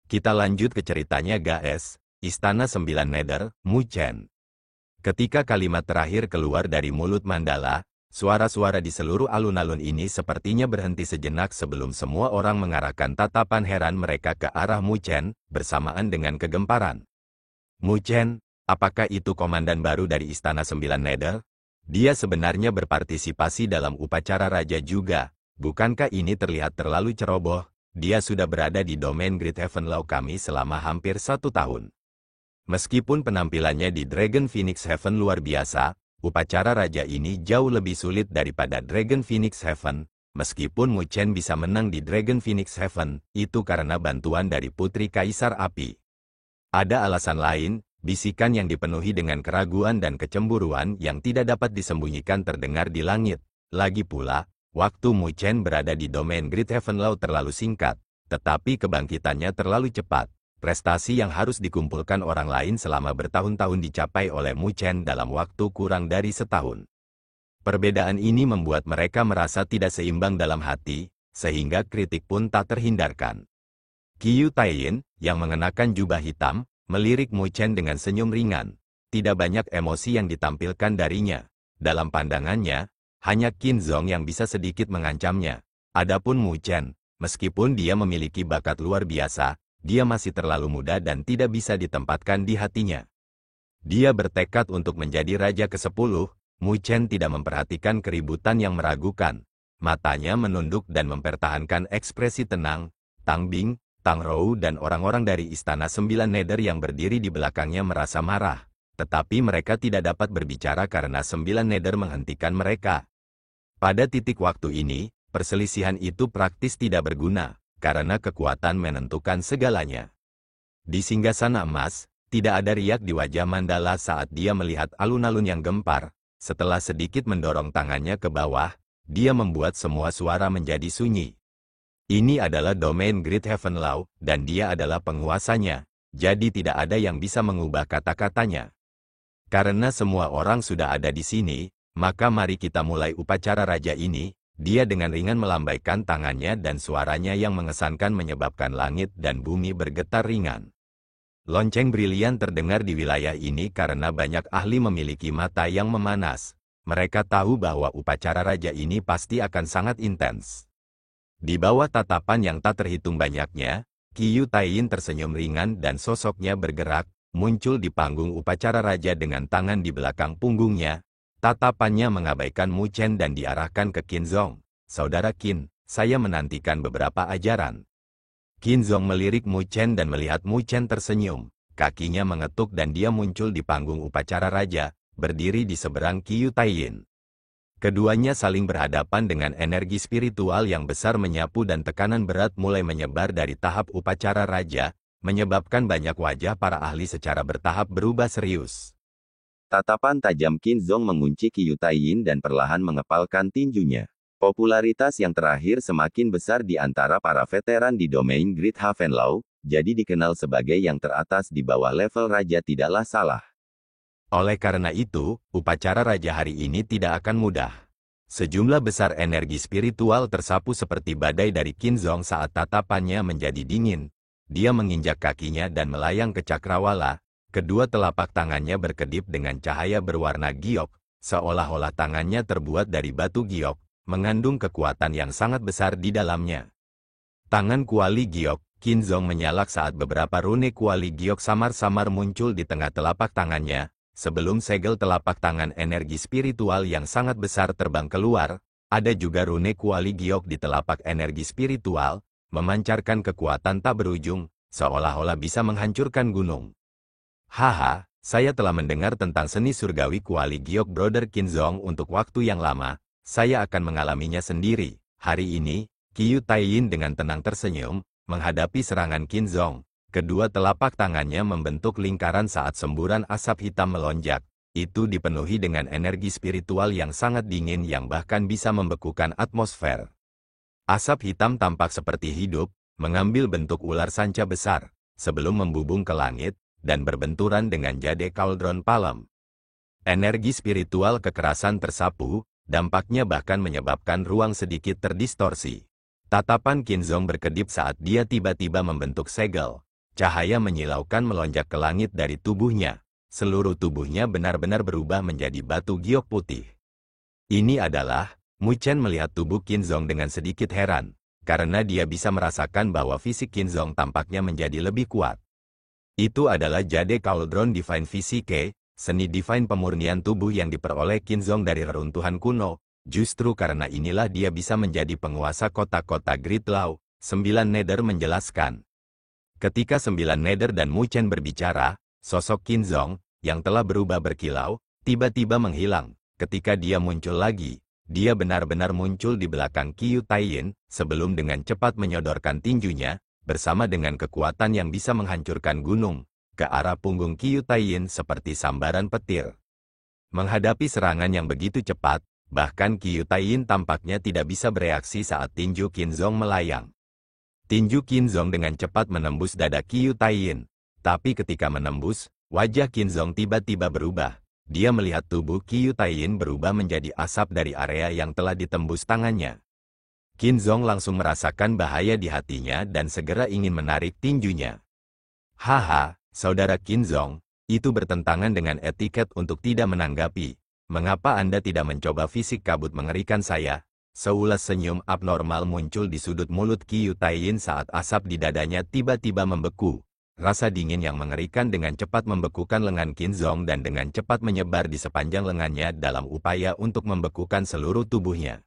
Kita lanjut ke ceritanya guys. Istana 9 Nether, Mu Chen. Ketika kalimat terakhir keluar dari mulut Mandala, suara-suara di seluruh alun-alun ini sepertinya berhenti sejenak sebelum semua orang mengarahkan tatapan heran mereka ke arah Mu Chen, bersamaan dengan kegemparan. Mu Chen, apakah itu komandan baru dari Istana 9 Nether? Dia sebenarnya berpartisipasi dalam upacara raja juga. Bukankah ini terlihat terlalu ceroboh? Dia sudah berada di domain Great Heaven Law kami selama hampir 1 tahun. Meskipun penampilannya di Dragon Phoenix Heaven luar biasa, upacara raja ini jauh lebih sulit daripada Dragon Phoenix Heaven. Meskipun Mu Chen bisa menang di Dragon Phoenix Heaven, itu karena bantuan dari Putri Kaisar Api. Ada alasan lain, bisikan yang dipenuhi dengan keraguan dan kecemburuan yang tidak dapat disembunyikan terdengar di langit. Lagi pula, waktu Mu Chen berada di domain Great Heaven Law terlalu singkat, tetapi kebangkitannya terlalu cepat. Prestasi yang harus dikumpulkan orang lain selama bertahun-tahun dicapai oleh Mu Chen dalam waktu kurang dari setahun. Perbedaan ini membuat mereka merasa tidak seimbang dalam hati, sehingga kritik pun tak terhindarkan. Qiu Taiyin, yang mengenakan jubah hitam, melirik Mu Chen dengan senyum ringan. Tidak banyak emosi yang ditampilkan darinya. Dalam pandangannya, hanya Qin Zhong yang bisa sedikit mengancamnya. Adapun Mu Chen, meskipun dia memiliki bakat luar biasa, dia masih terlalu muda dan tidak bisa ditempatkan di hatinya. Dia bertekad untuk menjadi raja ke-10, Mu Chen tidak memperhatikan keributan yang meragukan. Matanya menunduk dan mempertahankan ekspresi tenang. Tang Bing, Tang Rou dan orang-orang dari Istana 9 Nether yang berdiri di belakangnya merasa marah. Tetapi mereka tidak dapat berbicara karena 9 Nether menghentikan mereka. Pada titik waktu ini, perselisihan itu praktis tidak berguna. Karena kekuatan menentukan segalanya. Di singgasana emas, tidak ada riak di wajah Mandala saat dia melihat alun-alun yang gempar. Setelah sedikit mendorong tangannya ke bawah, dia membuat semua suara menjadi sunyi. Ini adalah domain Great Heaven Law, dan dia adalah penguasanya, jadi tidak ada yang bisa mengubah kata-katanya. Karena semua orang sudah ada di sini, maka mari kita mulai upacara raja ini. Dia dengan ringan melambaikan tangannya dan suaranya yang mengesankan menyebabkan langit dan bumi bergetar ringan. Lonceng brilian terdengar di wilayah ini karena banyak ahli memiliki mata yang memanas. Mereka tahu bahwa upacara raja ini pasti akan sangat intens. Di bawah tatapan yang tak terhitung banyaknya, Qiu Taiyin tersenyum ringan dan sosoknya bergerak, muncul di panggung upacara raja dengan tangan di belakang punggungnya. Tatapannya mengabaikan Mu Chen dan diarahkan ke Qin Zhong. Saudara Qin, saya menantikan beberapa ajaran. Qin Zhong melirik Mu Chen dan melihat Mu Chen tersenyum. Kakinya mengetuk dan dia muncul di panggung upacara raja, berdiri di seberang Qiu Taiyin. Keduanya saling berhadapan dengan energi spiritual yang besar menyapu dan tekanan berat mulai menyebar dari tahap upacara raja, menyebabkan banyak wajah para ahli secara bertahap berubah serius. Tatapan tajam Qin Zhong mengunci Qiu Taiyin dan perlahan mengepalkan tinjunya. Popularitas yang terakhir semakin besar di antara para veteran di domain Great Heaven Law, jadi dikenal sebagai yang teratas di bawah level raja tidaklah salah. Oleh karena itu, upacara raja hari ini tidak akan mudah. Sejumlah besar energi spiritual tersapu seperti badai dari Qin Zhong saat tatapannya menjadi dingin. Dia menginjak kakinya dan melayang ke cakrawala. Kedua telapak tangannya berkedip dengan cahaya berwarna giok, seolah-olah tangannya terbuat dari batu giok, mengandung kekuatan yang sangat besar di dalamnya. Tangan kuali giok, Qin Zhong menyalak saat beberapa rune kuali giok samar-samar muncul di tengah telapak tangannya. Sebelum segel telapak tangan energi spiritual yang sangat besar terbang keluar, ada juga rune kuali giok di telapak energi spiritual, memancarkan kekuatan tak berujung, seolah-olah bisa menghancurkan gunung. Haha, saya telah mendengar tentang seni surgawi kuali giok Brother Qin Zhong untuk waktu yang lama, saya akan mengalaminya sendiri. Hari ini, Qiu Taiyin dengan tenang tersenyum, menghadapi serangan Qin Zhong. Kedua telapak tangannya membentuk lingkaran saat semburan asap hitam melonjak. Itu dipenuhi dengan energi spiritual yang sangat dingin yang bahkan bisa membekukan atmosfer. Asap hitam tampak seperti hidup, mengambil bentuk ular sanca besar, sebelum membubung ke langit, dan berbenturan dengan jade Cauldron Palem. Energi spiritual kekerasan tersapu, dampaknya bahkan menyebabkan ruang sedikit terdistorsi. Tatapan Qin Zhong berkedip saat dia tiba-tiba membentuk segel. cahaya menyilaukan melonjak ke langit dari tubuhnya. Seluruh tubuhnya benar-benar berubah menjadi batu giok putih. Ini adalah, Mu Chen melihat tubuh Qin Zong dengan sedikit heran, karena dia bisa merasakan bahwa fisik Qin Zong tampaknya menjadi lebih kuat. Itu adalah Jade Cauldron Divine Physique, seni divine pemurnian tubuh yang diperoleh Qin Zong dari reruntuhan kuno. Justru karena inilah dia bisa menjadi penguasa kota-kota Great Law. 9 Nether menjelaskan. Ketika 9 Nether dan Mu Chen berbicara, sosok Qin Zong, yang telah berubah berkilau, tiba-tiba menghilang. Ketika dia muncul lagi, dia benar-benar muncul di belakang Qiu Taiyin, sebelum dengan cepat menyodorkan tinjunya, bersama dengan kekuatan yang bisa menghancurkan gunung, ke arah punggung Qiu Taiyin seperti sambaran petir. Menghadapi serangan yang begitu cepat, bahkan Qiu Taiyin tampaknya tidak bisa bereaksi saat tinju Qin Zong melayang. Tinju Qin Zong dengan cepat menembus dada Qiu Taiyin, tapi ketika menembus, wajah Qin Zong tiba-tiba berubah. Dia melihat tubuh Qiu Taiyin berubah menjadi asap dari area yang telah ditembus tangannya. Qin Zong langsung merasakan bahaya di hatinya dan segera ingin menarik tinjunya. Haha, saudara Qin Zong, itu bertentangan dengan etiket untuk tidak menanggapi. Mengapa Anda tidak mencoba fisik kabut mengerikan saya? Seulas senyum abnormal muncul di sudut mulut Qiu Taiyin saat asap di dadanya tiba-tiba membeku. Rasa dingin yang mengerikan dengan cepat membekukan lengan Qin Zong dan dengan cepat menyebar di sepanjang lengannya dalam upaya untuk membekukan seluruh tubuhnya.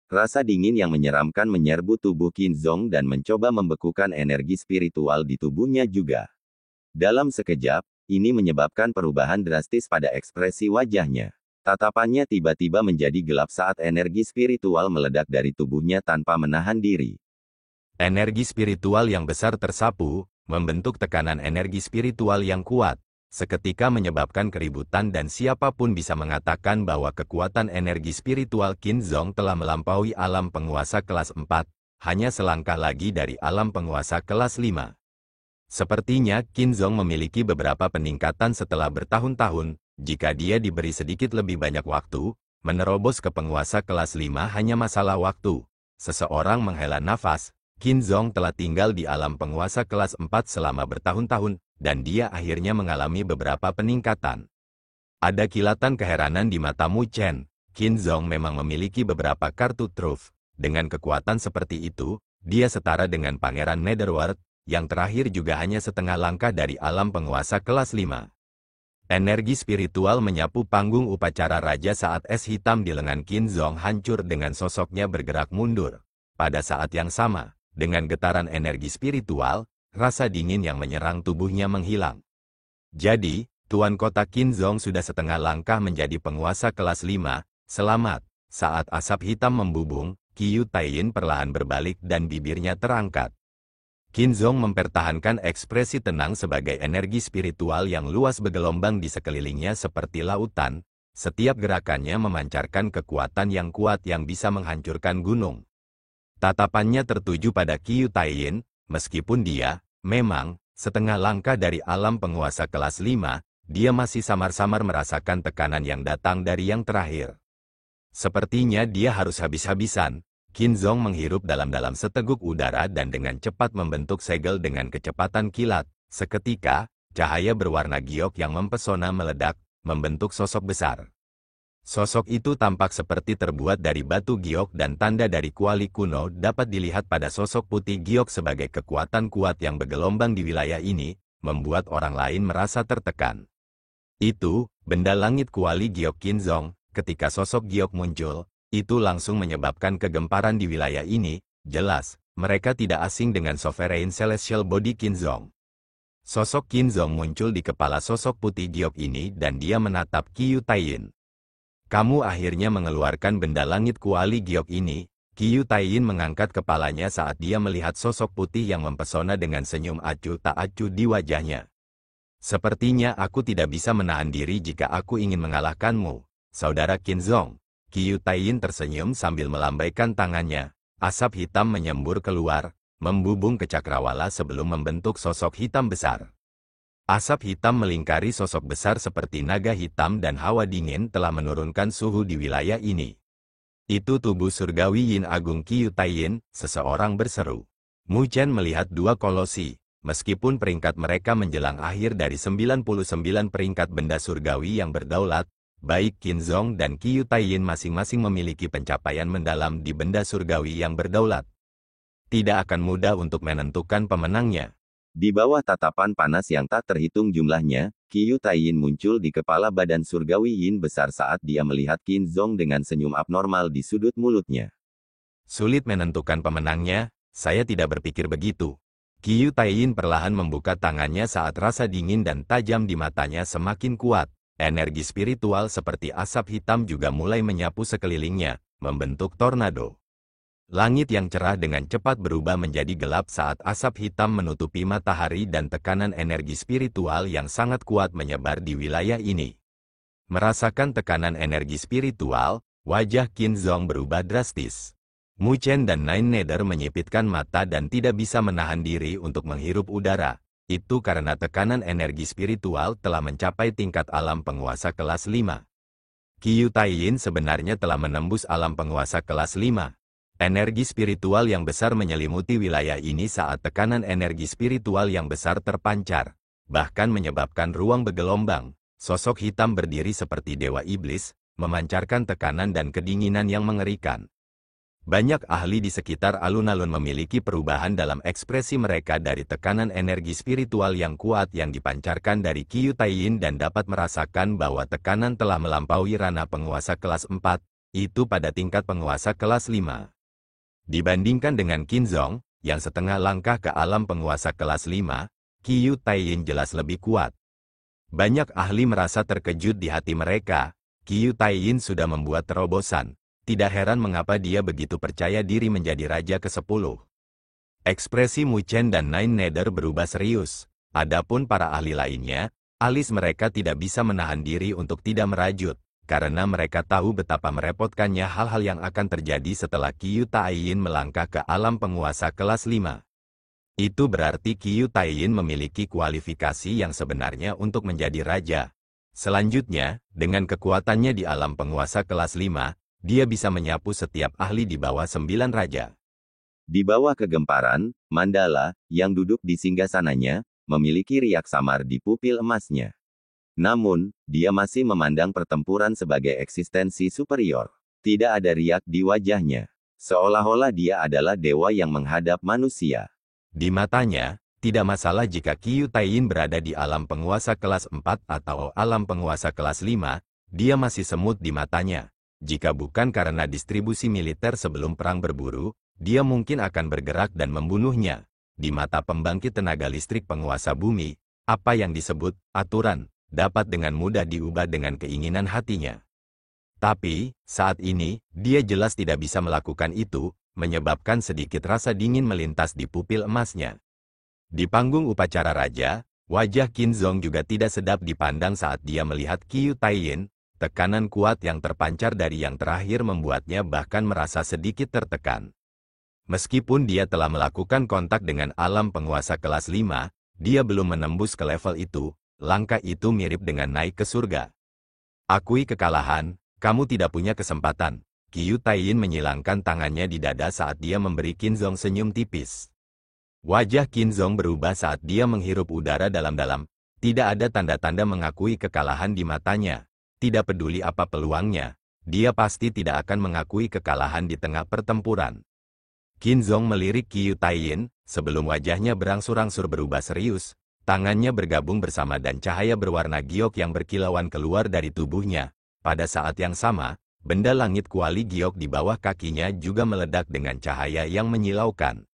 Rasa dingin yang menyeramkan menyerbu tubuh Qin Zong dan mencoba membekukan energi spiritual di tubuhnya juga. Dalam sekejap, ini menyebabkan perubahan drastis pada ekspresi wajahnya. Tatapannya tiba-tiba menjadi gelap saat energi spiritual meledak dari tubuhnya tanpa menahan diri. Energi spiritual yang besar tersapu, membentuk tekanan energi spiritual yang kuat, seketika menyebabkan keributan dan siapapun bisa mengatakan bahwa kekuatan energi spiritual Qin Zong telah melampaui alam penguasa kelas 4, hanya selangkah lagi dari alam penguasa kelas 5. Sepertinya Qin Zong memiliki beberapa peningkatan setelah bertahun-tahun, jika dia diberi sedikit lebih banyak waktu, menerobos ke penguasa kelas 5 hanya masalah waktu. Seseorang menghela nafas, Qin Zong telah tinggal di alam penguasa kelas 4 selama bertahun-tahun, dan dia akhirnya mengalami beberapa peningkatan. Ada kilatan keheranan di mata Mu Chen. Qin Zong memang memiliki beberapa kartu truf. Dengan kekuatan seperti itu, dia setara dengan Pangeran Netherworld, yang terakhir juga hanya setengah langkah dari alam penguasa kelas 5. Energi spiritual menyapu panggung upacara raja saat es hitam di lengan Qin Zong hancur dengan sosoknya bergerak mundur. Pada saat yang sama, dengan getaran energi spiritual, rasa dingin yang menyerang tubuhnya menghilang. Jadi, Tuan Kota Qin Zong sudah setengah langkah menjadi penguasa kelas 5. Selamat. Saat asap hitam membubung, Qiu Taiyin perlahan berbalik dan bibirnya terangkat. Qin Zong mempertahankan ekspresi tenang sebagai energi spiritual yang luas bergelombang di sekelilingnya seperti lautan. Setiap gerakannya memancarkan kekuatan yang kuat yang bisa menghancurkan gunung. Tatapannya tertuju pada Qiu Taiyin. Meskipun dia, memang, setengah langkah dari alam penguasa kelas 5, dia masih samar-samar merasakan tekanan yang datang dari yang terakhir. Sepertinya dia harus habis-habisan. Qin Zong menghirup dalam-dalam seteguk udara dan dengan cepat membentuk segel dengan kecepatan kilat. Seketika, cahaya berwarna giok yang mempesona meledak, membentuk sosok besar. Sosok itu tampak seperti terbuat dari batu giok dan tanda dari kuali kuno dapat dilihat pada sosok putih giok sebagai kekuatan kuat yang bergelombang di wilayah ini, membuat orang lain merasa tertekan. Itu, benda langit kuali giok Qin Zong. Ketika sosok giok muncul, itu langsung menyebabkan kegemparan di wilayah ini. Jelas, mereka tidak asing dengan Sovereign Celestial Body Qin Zong. Sosok Qin Zong muncul di kepala sosok putih giok ini dan dia menatap Qiu Taiyin. Kamu akhirnya mengeluarkan benda langit kuali giok ini. Qiu Taiyin mengangkat kepalanya saat dia melihat sosok putih yang mempesona dengan senyum acuh tak acuh di wajahnya. Sepertinya aku tidak bisa menahan diri jika aku ingin mengalahkanmu, saudara Qin Zong. Qiu Taiyin tersenyum sambil melambaikan tangannya. Asap hitam menyembur keluar, membubung ke cakrawala sebelum membentuk sosok hitam besar. Asap hitam melingkari sosok besar seperti naga hitam dan hawa dingin telah menurunkan suhu di wilayah ini. Itu tubuh surgawi Yin Agung Qiu Taiyin, seseorang berseru. Mu Chen melihat dua kolosi, Meskipun peringkat mereka menjelang akhir dari 99 peringkat benda surgawi yang berdaulat, baik Qin Zhong dan Qiu Taiyin masing-masing memiliki pencapaian mendalam di benda surgawi yang berdaulat. Tidak akan mudah untuk menentukan pemenangnya. Di bawah tatapan panas yang tak terhitung jumlahnya, Qiu Taiyin muncul di kepala badan surgawi Yin besar saat dia melihat Qin Zhong dengan senyum abnormal di sudut mulutnya. Sulit menentukan pemenangnya, saya tidak berpikir begitu. Qiu Taiyin perlahan membuka tangannya saat rasa dingin dan tajam di matanya semakin kuat. Energi spiritual seperti asap hitam juga mulai menyapu sekelilingnya, membentuk tornado. Langit yang cerah dengan cepat berubah menjadi gelap saat asap hitam menutupi matahari dan tekanan energi spiritual yang sangat kuat menyebar di wilayah ini. Merasakan tekanan energi spiritual, wajah Qin Zhong berubah drastis. Mu Chen dan Nine Nether menyipitkan mata dan tidak bisa menahan diri untuk menghirup udara. Itu karena tekanan energi spiritual telah mencapai tingkat alam penguasa kelas 5. Qiu Taiyin sebenarnya telah menembus alam penguasa kelas 5. Energi spiritual yang besar menyelimuti wilayah ini saat tekanan energi spiritual yang besar terpancar, bahkan menyebabkan ruang bergelombang. Sosok hitam berdiri seperti dewa iblis, memancarkan tekanan dan kedinginan yang mengerikan. Banyak ahli di sekitar alun-alun memiliki perubahan dalam ekspresi mereka dari tekanan energi spiritual yang kuat yang dipancarkan dari Qiu Taiyin dan dapat merasakan bahwa tekanan telah melampaui ranah penguasa kelas 4, itu pada tingkat penguasa kelas 5. Dibandingkan dengan Qin Zhong, yang setengah langkah ke alam penguasa kelas 5, Qiu Taiyin jelas lebih kuat. Banyak ahli merasa terkejut di hati mereka, Qiu Taiyin sudah membuat terobosan. Tidak heran mengapa dia begitu percaya diri menjadi raja ke-10. Ekspresi Mu Chen dan Nine Nether berubah serius. Adapun para ahli lainnya, alis mereka tidak bisa menahan diri untuk tidak merajut, karena mereka tahu betapa merepotkannya hal-hal yang akan terjadi setelah Qiu Taiyin melangkah ke alam penguasa kelas 5. Itu berarti Qiu Taiyin memiliki kualifikasi yang sebenarnya untuk menjadi raja. Selanjutnya, dengan kekuatannya di alam penguasa kelas 5, dia bisa menyapu setiap ahli di bawah 9 raja. Di bawah kegemparan, Mandala, yang duduk di singgasananya, memiliki riak samar di pupil emasnya. Namun, dia masih memandang pertempuran sebagai eksistensi superior. Tidak ada riak di wajahnya. Seolah-olah dia adalah dewa yang menghadap manusia. Di matanya, tidak masalah jika Qiu Taiyin berada di alam penguasa kelas 4 atau alam penguasa kelas 5, dia masih semut di matanya. Jika bukan karena distribusi militer sebelum perang berburu, dia mungkin akan bergerak dan membunuhnya. Di mata pembangkit tenaga listrik penguasa bumi, apa yang disebut aturan dapat dengan mudah diubah dengan keinginan hatinya. Tapi, saat ini, dia jelas tidak bisa melakukan itu, menyebabkan sedikit rasa dingin melintas di pupil emasnya. Di panggung upacara raja, wajah Qin Zhong juga tidak sedap dipandang saat dia melihat Qiu Taiyin. Tekanan kuat yang terpancar dari yang terakhir membuatnya bahkan merasa sedikit tertekan. Meskipun dia telah melakukan kontak dengan alam penguasa kelas 5, dia belum menembus ke level itu. Langkah itu mirip dengan naik ke surga. Akui kekalahan, kamu tidak punya kesempatan. Qiu Taiyin menyilangkan tangannya di dada saat dia memberi Qin Zhong senyum tipis. Wajah Qin Zhong berubah saat dia menghirup udara dalam-dalam. Tidak ada tanda-tanda mengakui kekalahan di matanya. Tidak peduli apa peluangnya, dia pasti tidak akan mengakui kekalahan di tengah pertempuran. Qin Zhong melirik Qiu Taiyin, sebelum wajahnya berangsur-angsur berubah serius, tangannya bergabung bersama dan cahaya berwarna giok yang berkilauan keluar dari tubuhnya. Pada saat yang sama, benda langit kuali giok di bawah kakinya juga meledak dengan cahaya yang menyilaukan.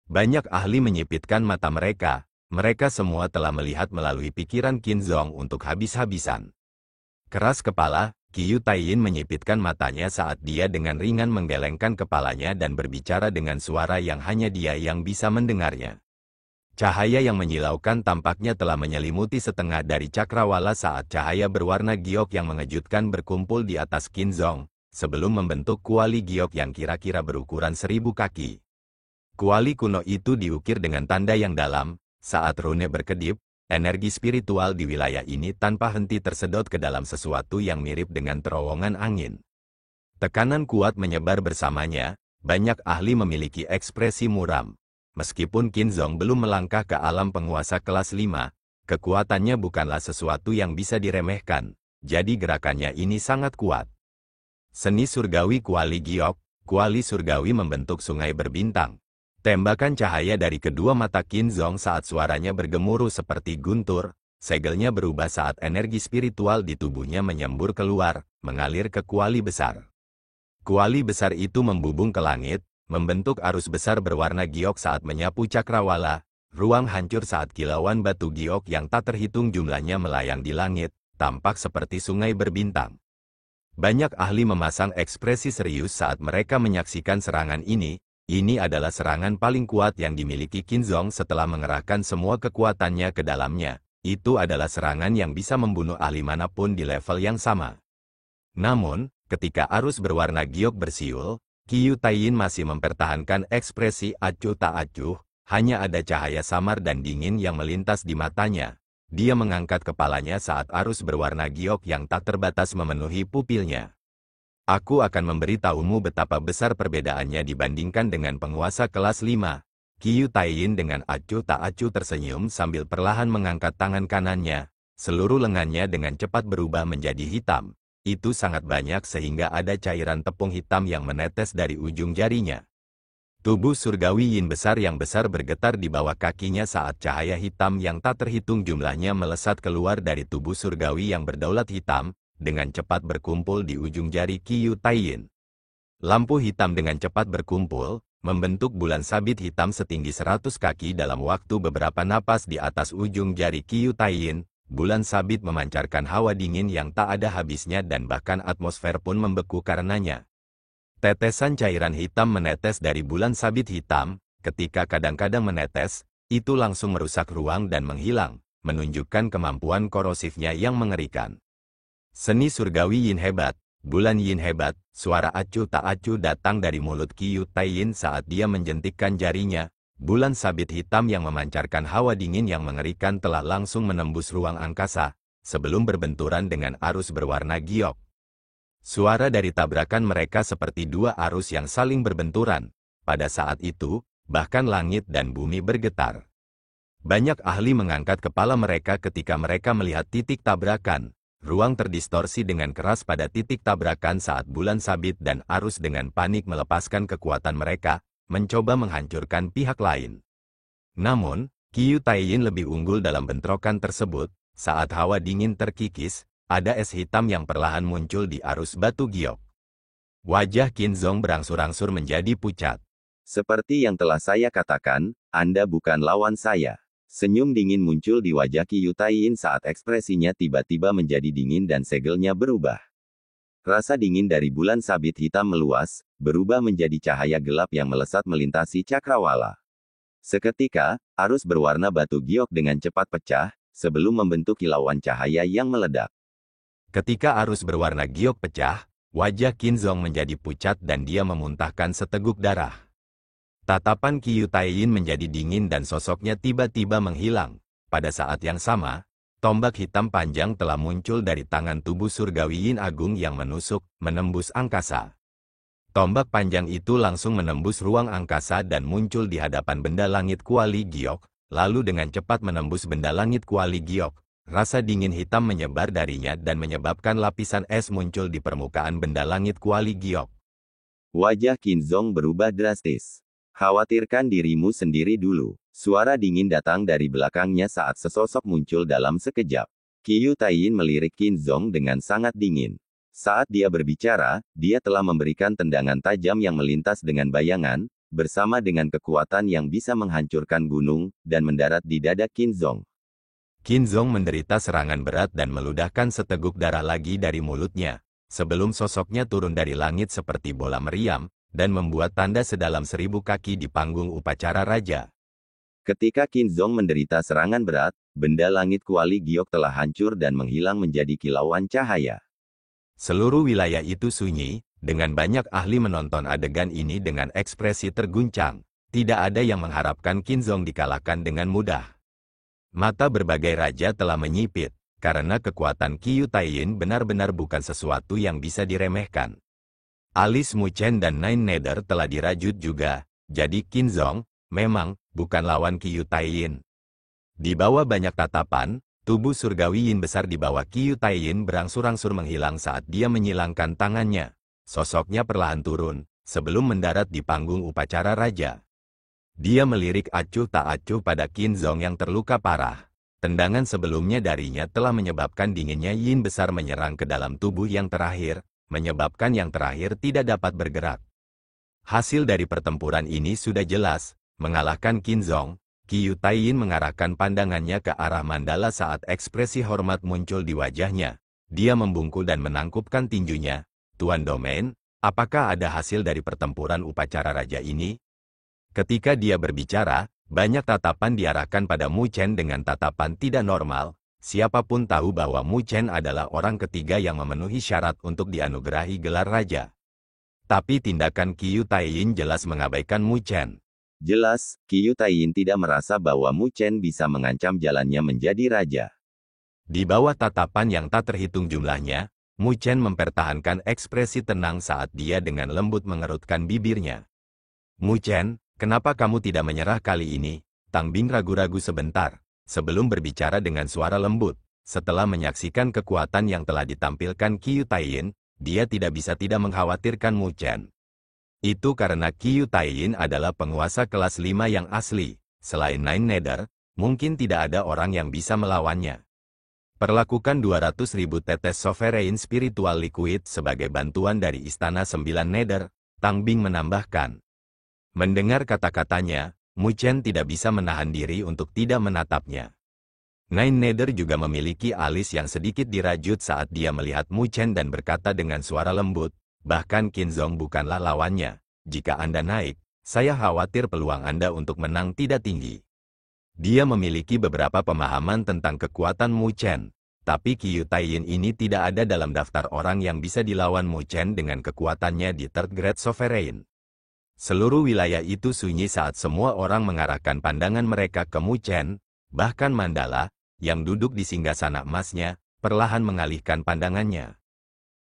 Banyak ahli menyipitkan mata mereka, mereka semua telah melihat melalui pikiran Qin Zhong untuk habis-habisan. Keras kepala, Qiu Taiyin menyipitkan matanya saat dia dengan ringan menggelengkan kepalanya dan berbicara dengan suara yang hanya dia yang bisa mendengarnya. Cahaya yang menyilaukan tampaknya telah menyelimuti setengah dari cakrawala saat cahaya berwarna giok yang mengejutkan berkumpul di atas Qin Zhong, sebelum membentuk kuali giok yang kira-kira berukuran 1000 kaki. Kuali kuno itu diukir dengan tanda yang dalam, saat rune berkedip, energi spiritual di wilayah ini tanpa henti tersedot ke dalam sesuatu yang mirip dengan terowongan angin. Tekanan kuat menyebar bersamanya, banyak ahli memiliki ekspresi muram. meskipun Qinzong belum melangkah ke alam penguasa kelas 5, kekuatannya bukanlah sesuatu yang bisa diremehkan, jadi gerakannya ini sangat kuat. Seni surgawi Kuali Giok, kuali surgawi membentuk sungai berbintang. Tembakan cahaya dari kedua mata Qinzong saat suaranya bergemuruh seperti guntur, segelnya berubah saat energi spiritual di tubuhnya menyembur keluar, mengalir ke kuali besar. Kuali besar itu membubung ke langit, membentuk arus besar berwarna giok saat menyapu cakrawala. Ruang hancur saat kilauan batu giok yang tak terhitung jumlahnya melayang di langit, tampak seperti sungai berbintang. Banyak ahli memasang ekspresi serius saat mereka menyaksikan serangan ini. Ini adalah serangan paling kuat yang dimiliki Qinzong setelah mengerahkan semua kekuatannya ke dalamnya. Itu adalah serangan yang bisa membunuh ahli manapun di level yang sama. Namun, ketika arus berwarna giok bersiul, Qiu Taiyin masih mempertahankan ekspresi acuh tak acuh. Hanya ada cahaya samar dan dingin yang melintas di matanya. Dia mengangkat kepalanya saat arus berwarna giok yang tak terbatas memenuhi pupilnya. Aku akan memberitahumu betapa besar perbedaannya dibandingkan dengan penguasa kelas 5. Qiu Taiyin dengan acuh tak acuh tersenyum sambil perlahan mengangkat tangan kanannya. Seluruh lengannya dengan cepat berubah menjadi hitam. Itu sangat banyak sehingga ada cairan tepung hitam yang menetes dari ujung jarinya. Tubuh surgawi Yin besar yang besar bergetar di bawah kakinya saat cahaya hitam yang tak terhitung jumlahnya melesat keluar dari tubuh surgawi yang berdaulat hitam, dengan cepat berkumpul di ujung jari Qiu Taiyin. Lampu hitam dengan cepat berkumpul, membentuk bulan sabit hitam setinggi 100 kaki dalam waktu beberapa napas di atas ujung jari Qiu Taiyin. Bulan sabit memancarkan hawa dingin yang tak ada habisnya dan bahkan atmosfer pun membeku karenanya. Tetesan cairan hitam menetes dari bulan sabit hitam, ketika kadang-kadang menetes, itu langsung merusak ruang dan menghilang, menunjukkan kemampuan korosifnya yang mengerikan. Seni surgawi Yin hebat, bulan Yin hebat, suara acuh tak acuh datang dari mulut Qiu Taiyin saat dia menjentikkan jarinya. Bulan sabit hitam yang memancarkan hawa dingin yang mengerikan telah langsung menembus ruang angkasa, sebelum berbenturan dengan arus berwarna giok. Suara dari tabrakan mereka seperti dua arus yang saling berbenturan. Pada saat itu, bahkan langit dan bumi bergetar. Banyak ahli mengangkat kepala mereka ketika mereka melihat titik tabrakan. Ruang terdistorsi dengan keras pada titik tabrakan saat bulan sabit dan arus dengan panik melepaskan kekuatan mereka, mencoba menghancurkan pihak lain. Namun, Qiu Taiyin lebih unggul dalam bentrokan tersebut. Saat hawa dingin terkikis, ada es hitam yang perlahan muncul di arus batu giok. Wajah Qinzong berangsur-angsur menjadi pucat. Seperti yang telah saya katakan, Anda bukan lawan saya. Senyum dingin muncul di wajah Qiu Taiyin saat ekspresinya tiba-tiba menjadi dingin dan segelnya berubah. Rasa dingin dari bulan sabit hitam meluas, berubah menjadi cahaya gelap yang melesat melintasi cakrawala. Seketika, arus berwarna batu giok dengan cepat pecah, sebelum membentuk kilauan cahaya yang meledak. Ketika arus berwarna giok pecah, wajah Qinzong menjadi pucat dan dia memuntahkan seteguk darah. Tatapan Qiu Taiyin menjadi dingin dan sosoknya tiba-tiba menghilang. Pada saat yang sama, tombak hitam panjang telah muncul dari tangan tubuh surgawi Yin Agung yang menusuk, menembus angkasa. Tombak panjang itu langsung menembus ruang angkasa dan muncul di hadapan benda langit kuali giok, lalu dengan cepat menembus benda langit kuali giok. Rasa dingin hitam menyebar darinya dan menyebabkan lapisan es muncul di permukaan benda langit kuali giok. Wajah Qinzong berubah drastis. Khawatirkan dirimu sendiri dulu. Suara dingin datang dari belakangnya saat sesosok muncul dalam sekejap. Qiu Taiyin melirik Qinzong dengan sangat dingin. Saat dia berbicara, dia telah memberikan tendangan tajam yang melintas dengan bayangan, bersama dengan kekuatan yang bisa menghancurkan gunung, dan mendarat di dada Qinzong. Qinzong menderita serangan berat dan meludahkan seteguk darah lagi dari mulutnya, sebelum sosoknya turun dari langit seperti bola meriam, dan membuat tanda sedalam 1000 kaki di panggung upacara raja. Ketika Qinzong menderita serangan berat, benda langit kuali giok telah hancur dan menghilang menjadi kilauan cahaya. Seluruh wilayah itu sunyi, dengan banyak ahli menonton adegan ini dengan ekspresi terguncang. Tidak ada yang mengharapkan Qinzong dikalahkan dengan mudah. Mata berbagai raja telah menyipit, karena kekuatan Qiu Taiyin benar-benar bukan sesuatu yang bisa diremehkan. Alis Mu Chen dan Nine Nether telah dirajut juga, jadi Qinzong, memang, bukan lawan Qiu Taiyin. Di bawah banyak tatapan, tubuh surgawi Yin besar di bawah Qiu Taiyin berangsur-angsur menghilang saat dia menyilangkan tangannya. Sosoknya perlahan turun, sebelum mendarat di panggung upacara raja. Dia melirik acuh tak acuh pada Qin Zong yang terluka parah. Tendangan sebelumnya darinya telah menyebabkan dinginnya Yin besar menyerang ke dalam tubuh yang terakhir, menyebabkan yang terakhir tidak dapat bergerak. Hasil dari pertempuran ini sudah jelas, mengalahkan Qin Zong. Qiu Taiyin mengarahkan pandangannya ke arah Mandala saat ekspresi hormat muncul di wajahnya. Dia membungkul dan menangkupkan tinjunya. Tuan Domain, apakah ada hasil dari pertempuran upacara raja ini? Ketika dia berbicara, banyak tatapan diarahkan pada Mu Chen dengan tatapan tidak normal. Siapapun tahu bahwa Mu Chen adalah orang ketiga yang memenuhi syarat untuk dianugerahi gelar raja. Tapi tindakan Qiu Taiyin jelas mengabaikan Mu Chen. Jelas, Qiu Taiyin tidak merasa bahwa Mu Chen bisa mengancam jalannya menjadi raja. Di bawah tatapan yang tak terhitung jumlahnya, Mu Chen mempertahankan ekspresi tenang saat dia dengan lembut mengerutkan bibirnya. Mu Chen, kenapa kamu tidak menyerah kali ini? Tang Bing ragu-ragu sebentar, sebelum berbicara dengan suara lembut. Setelah menyaksikan kekuatan yang telah ditampilkan Qiu Taiyin, dia tidak bisa tidak mengkhawatirkan Mu Chen. Itu karena Qiu Taiyin adalah penguasa kelas 5 yang asli. Selain Nine Nether, mungkin tidak ada orang yang bisa melawannya. Perlakukan 200.000 tetes Sovereign Spiritual Liquid sebagai bantuan dari Istana 9 Nether, Tang Bing menambahkan. Mendengar kata-katanya, Mu Chen tidak bisa menahan diri untuk tidak menatapnya. Nine Nether juga memiliki alis yang sedikit dirajut saat dia melihat Mu Chen dan berkata dengan suara lembut, bahkan Qin Zong bukanlah lawannya. Jika Anda naik, saya khawatir peluang Anda untuk menang tidak tinggi. Dia memiliki beberapa pemahaman tentang kekuatan Mu Chen, tapi Qiu Taiyin ini tidak ada dalam daftar orang yang bisa dilawan Mu Chen dengan kekuatannya di Third Grade Sovereign. Seluruh wilayah itu sunyi saat semua orang mengarahkan pandangan mereka ke Mu Chen, bahkan Mandala, yang duduk di singgasana emasnya, perlahan mengalihkan pandangannya.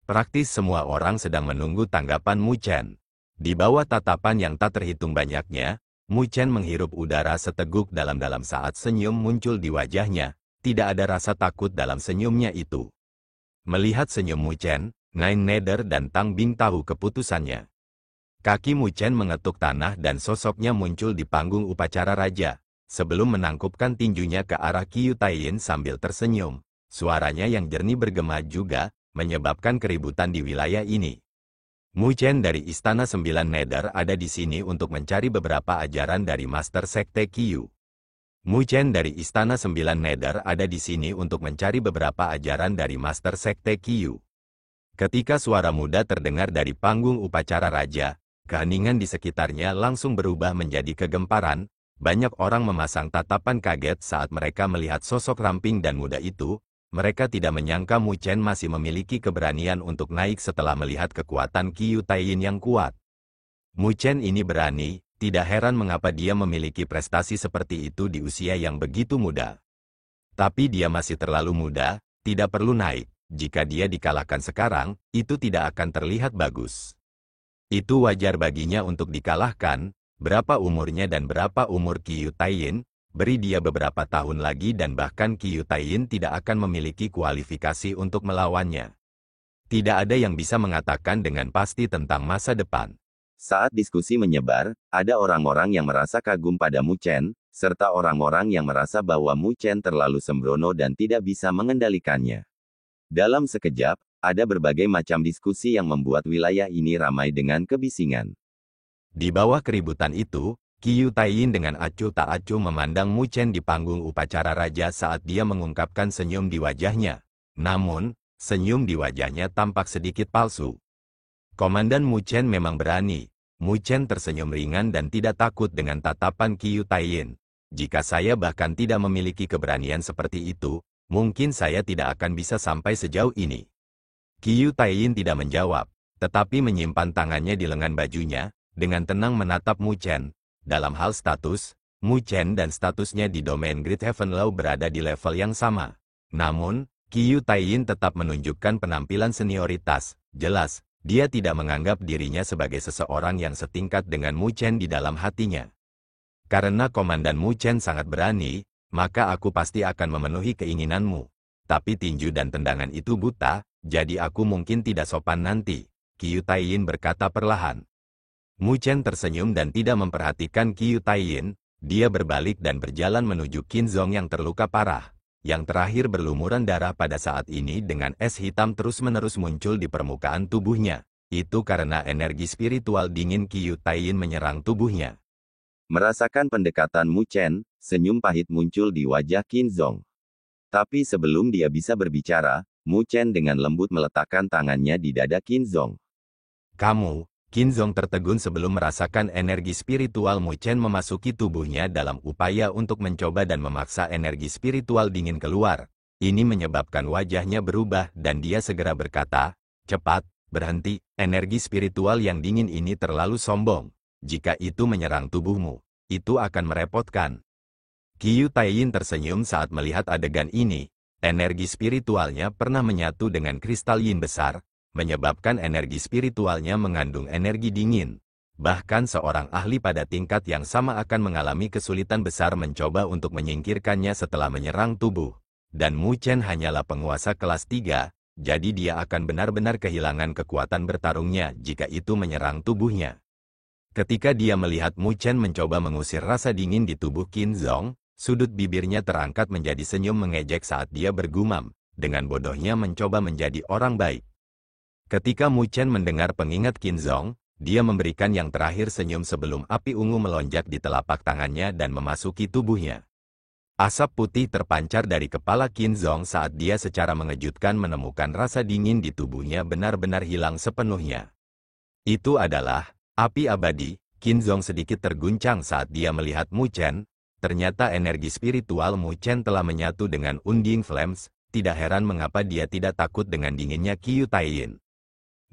Praktis semua orang sedang menunggu tanggapan Mu Chen. Di bawah tatapan yang tak terhitung banyaknya, Mu Chen menghirup udara seteguk dalam-dalam saat senyum muncul di wajahnya. Tidak ada rasa takut dalam senyumnya itu. Melihat senyum Mu Chen, Nine Nether dan Tang Bing tahu keputusannya. Kaki Mu Chen mengetuk tanah dan sosoknya muncul di panggung upacara raja. Sebelum menangkupkan tinjunya ke arah Qiu Taiyin sambil tersenyum, suaranya yang jernih bergema juga, menyebabkan keributan di wilayah ini. Mu Chen dari Istana 9 Nether ada di sini untuk mencari beberapa ajaran dari Master Sekte Qiu. Mu Chen dari Istana 9 Nether ada di sini untuk mencari beberapa ajaran dari Master Sekte Qiu. Ketika suara muda terdengar dari panggung upacara raja, keheningan di sekitarnya langsung berubah menjadi kegemparan. Banyak orang memasang tatapan kaget saat mereka melihat sosok ramping dan muda itu. Mereka tidak menyangka Mu Chen masih memiliki keberanian untuk naik setelah melihat kekuatan Qiu Taiyin yang kuat. Mu Chen ini berani, tidak heran mengapa dia memiliki prestasi seperti itu di usia yang begitu muda. Tapi dia masih terlalu muda, tidak perlu naik. Jika dia dikalahkan sekarang, itu tidak akan terlihat bagus. Itu wajar baginya untuk dikalahkan. Berapa umurnya dan berapa umur Qiu Taiyin, beri dia beberapa tahun lagi dan bahkan Qiu Taiyin tidak akan memiliki kualifikasi untuk melawannya. Tidak ada yang bisa mengatakan dengan pasti tentang masa depan. Saat diskusi menyebar, ada orang-orang yang merasa kagum pada Mu Chen, serta orang-orang yang merasa bahwa Mu Chen terlalu sembrono dan tidak bisa mengendalikannya. Dalam sekejap, ada berbagai macam diskusi yang membuat wilayah ini ramai dengan kebisingan. Di bawah keributan itu, Qiu Taiyin dengan acuh tak acuh memandang Mu Chen di panggung upacara raja saat dia mengungkapkan senyum di wajahnya. Namun, senyum di wajahnya tampak sedikit palsu. Komandan Mu Chen memang berani. Mu Chen tersenyum ringan dan tidak takut dengan tatapan Qiu Taiyin. Jika saya bahkan tidak memiliki keberanian seperti itu, mungkin saya tidak akan bisa sampai sejauh ini. Qiu Taiyin tidak menjawab, tetapi menyimpan tangannya di lengan bajunya, dengan tenang menatap Mu Chen. Dalam hal status, Mu Chen dan statusnya di domain Great Heaven Law berada di level yang sama. Namun, Qiu Taiyin tetap menunjukkan penampilan senioritas. Jelas, dia tidak menganggap dirinya sebagai seseorang yang setingkat dengan Mu Chen di dalam hatinya. Karena Komandan Mu Chen sangat berani, maka aku pasti akan memenuhi keinginanmu. Tapi tinju dan tendangan itu buta, jadi aku mungkin tidak sopan nanti, Qiu Taiyin berkata perlahan. Mu Chen tersenyum dan tidak memperhatikan Qiu Taiyin. Dia berbalik dan berjalan menuju Qin Zong yang terluka parah. Yang terakhir berlumuran darah pada saat ini dengan es hitam terus-menerus muncul di permukaan tubuhnya. Itu karena energi spiritual dingin Qiu Taiyin menyerang tubuhnya. Merasakan pendekatan Mu Chen, senyum pahit muncul di wajah Qin Zong. Tapi sebelum dia bisa berbicara, Mu Chen dengan lembut meletakkan tangannya di dada Qin Zong. Kamu, Qin Zong tertegun sebelum merasakan energi spiritual Mu Chen memasuki tubuhnya dalam upaya untuk mencoba dan memaksa energi spiritual dingin keluar. Ini menyebabkan wajahnya berubah dan dia segera berkata, "Cepat, berhenti, energi spiritual yang dingin ini terlalu sombong. Jika itu menyerang tubuhmu, itu akan merepotkan." Qiu Taiyin tersenyum saat melihat adegan ini. Energi spiritualnya pernah menyatu dengan kristal yin besar, menyebabkan energi spiritualnya mengandung energi dingin. Bahkan seorang ahli pada tingkat yang sama akan mengalami kesulitan besar mencoba untuk menyingkirkannya setelah menyerang tubuh. Dan Mu Chen hanyalah penguasa kelas 3, jadi dia akan benar-benar kehilangan kekuatan bertarungnya jika itu menyerang tubuhnya. Ketika dia melihat Mu Chen mencoba mengusir rasa dingin di tubuh Qin Zong, sudut bibirnya terangkat menjadi senyum mengejek saat dia bergumam, dengan bodohnya mencoba menjadi orang baik. Ketika Mu Chen mendengar pengingat Qin Zong, dia memberikan yang terakhir senyum sebelum api ungu melonjak di telapak tangannya dan memasuki tubuhnya. Asap putih terpancar dari kepala Qin Zong saat dia secara mengejutkan menemukan rasa dingin di tubuhnya benar-benar hilang sepenuhnya. Itu adalah api abadi. Qin Zong sedikit terguncang saat dia melihat Mu Chen. Ternyata energi spiritual Mu Chen telah menyatu dengan Unding Flames. Tidak heran mengapa dia tidak takut dengan dinginnya Qiu Taiyin.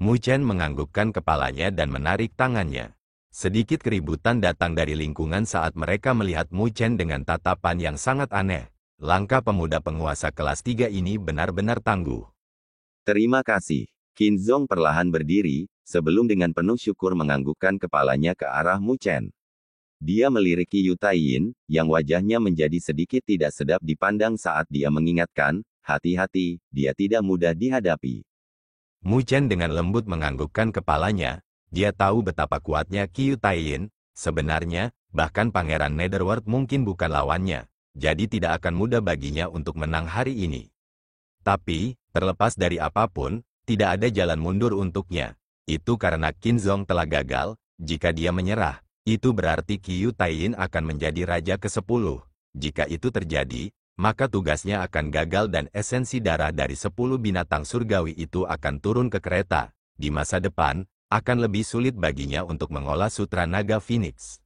Mu Chen menganggukkan kepalanya dan menarik tangannya. Sedikit keributan datang dari lingkungan saat mereka melihat Mu Chen dengan tatapan yang sangat aneh. Langkah pemuda penguasa kelas 3 ini benar-benar tangguh. Terima kasih. Qin Zong perlahan berdiri, sebelum dengan penuh syukur menganggukkan kepalanya ke arah Mu Chen. Dia melirik Qiu Taiyin, yang wajahnya menjadi sedikit tidak sedap dipandang saat dia mengingatkan, hati-hati, dia tidak mudah dihadapi. Mu Chen dengan lembut menganggukkan kepalanya. Dia tahu betapa kuatnya Qiu Taiyin. Sebenarnya, bahkan Pangeran Netherworld mungkin bukan lawannya. Jadi tidak akan mudah baginya untuk menang hari ini. Tapi, terlepas dari apapun, tidak ada jalan mundur untuknya. Itu karena Qin Zong telah gagal. Jika dia menyerah, itu berarti Qiu Taiyin akan menjadi raja ke-10. Jika itu terjadi, maka tugasnya akan gagal dan esensi darah dari 10 binatang surgawi itu akan turun ke kereta. Di masa depan, akan lebih sulit baginya untuk mengolah sutra naga Phoenix.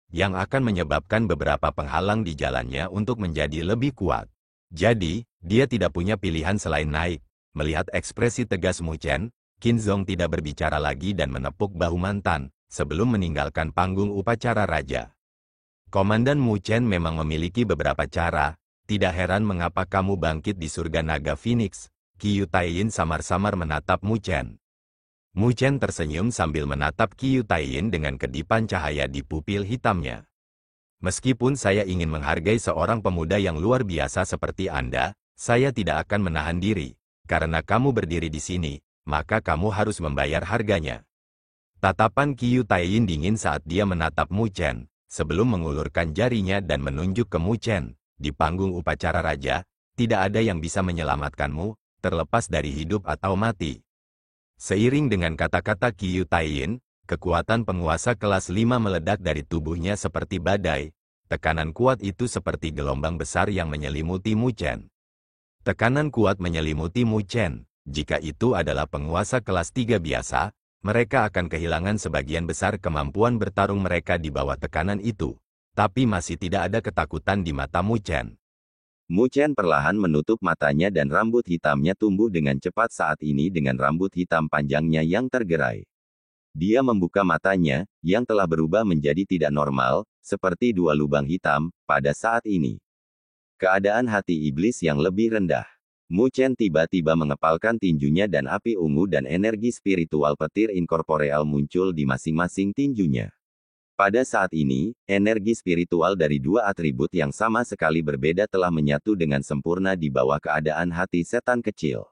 Yang akan menyebabkan beberapa penghalang di jalannya untuk menjadi lebih kuat. Jadi, dia tidak punya pilihan selain naik. Melihat ekspresi tegas Mu Chen, Qin Zong tidak berbicara lagi dan menepuk bahu mantan, sebelum meninggalkan panggung upacara raja. Komandan Mu Chen memang memiliki beberapa cara. Tidak heran mengapa kamu bangkit di surga naga Phoenix. Qiu Taiyin samar-samar menatap Mu Chen. Mu Chen tersenyum sambil menatap Qiu Taiyin dengan kedipan cahaya di pupil hitamnya. Meskipun saya ingin menghargai seorang pemuda yang luar biasa seperti Anda, saya tidak akan menahan diri. Karena kamu berdiri di sini, maka kamu harus membayar harganya. Tatapan Qiu Taiyin dingin saat dia menatap Mu Chen, sebelum mengulurkan jarinya dan menunjuk ke Mu Chen. Di panggung upacara raja, tidak ada yang bisa menyelamatkanmu, terlepas dari hidup atau mati. Seiring dengan kata-kata Qiu Taiyin, kekuatan penguasa kelas 5 meledak dari tubuhnya seperti badai. Tekanan kuat itu seperti gelombang besar yang menyelimuti Mu Chen. Tekanan kuat menyelimuti Mu Chen. Jika itu adalah penguasa kelas 3 biasa, mereka akan kehilangan sebagian besar kemampuan bertarung mereka di bawah tekanan itu. Tapi masih tidak ada ketakutan di mata Mu Chen. Mu Chen perlahan menutup matanya dan rambut hitamnya tumbuh dengan cepat saat ini dengan rambut hitam panjangnya yang tergerai. Dia membuka matanya, yang telah berubah menjadi tidak normal, seperti dua lubang hitam, pada saat ini. Keadaan hati iblis yang lebih rendah. Mu Chen tiba-tiba mengepalkan tinjunya dan api ungu dan energi spiritual petir inkorporeal muncul di masing-masing tinjunya. Pada saat ini, energi spiritual dari dua atribut yang sama sekali berbeda telah menyatu dengan sempurna di bawah keadaan hati setan kecil.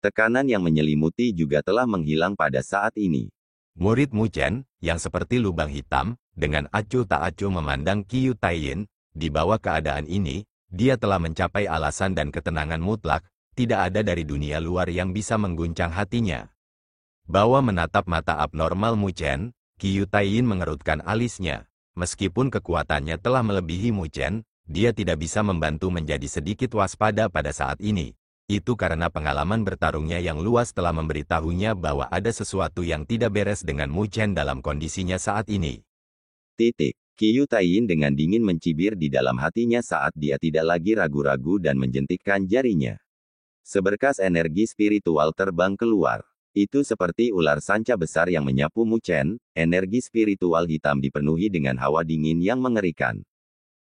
Tekanan yang menyelimuti juga telah menghilang pada saat ini. Murid Mu Chen, yang seperti lubang hitam, dengan acuh tak acuh memandang Qiu Taiyin, di bawah keadaan ini, dia telah mencapai alasan dan ketenangan mutlak, tidak ada dari dunia luar yang bisa mengguncang hatinya. Bawa menatap mata abnormal Mu Chen, Qiu Taiyin mengerutkan alisnya. Meskipun kekuatannya telah melebihi Mu Chen, dia tidak bisa membantu menjadi sedikit waspada pada saat ini. Itu karena pengalaman bertarungnya yang luas telah memberitahunya bahwa ada sesuatu yang tidak beres dengan Mu Chen dalam kondisinya saat ini. Qiu Taiyin dengan dingin mencibir di dalam hatinya saat dia tidak lagi ragu-ragu dan menjentikkan jarinya. Seberkas energi spiritual terbang keluar. Itu seperti ular sanca besar yang menyapu Mu Chen, energi spiritual hitam dipenuhi dengan hawa dingin yang mengerikan.